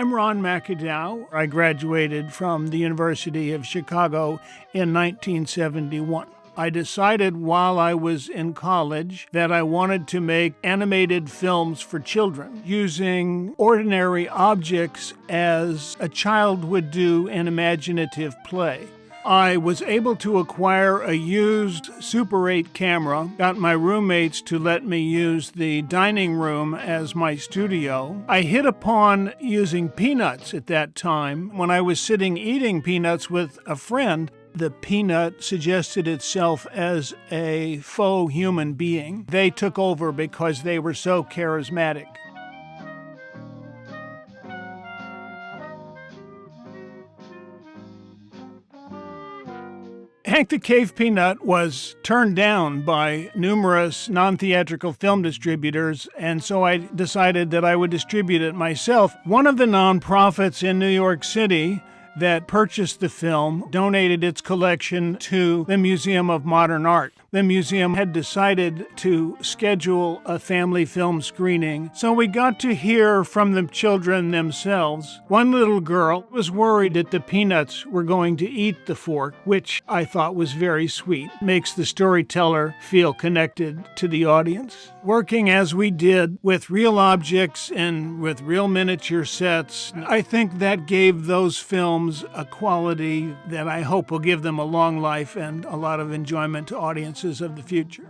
I'm Ron McAdow. I graduated from the University of Chicago in 1971. I decided while I was in college that I wanted to make animated films for children using ordinary objects as a child would do in imaginative play. I was able to acquire a used Super 8 camera, got my roommates to let me use the dining room as my studio. I hit upon using peanuts at that time. When I was sitting eating peanuts with a friend, the peanut suggested itself as a faux human being. They took over because they were so charismatic. Hank the Cave Peanut was turned down by numerous non-theatrical film distributors, and so I decided that I would distribute it myself. One of the nonprofits in New York City that purchased the film donated its collection to the Museum of Modern Art. The museum had decided to schedule a family film screening, so we got to hear from the children themselves. One little girl was worried that the peanuts were going to eat the fork, which I thought was very sweet. Makes the storyteller feel connected to the audience. Working as we did with real objects and with real miniature sets, I think that gave those films a quality that I hope will give them a long life and a lot of enjoyment to audiences of the future.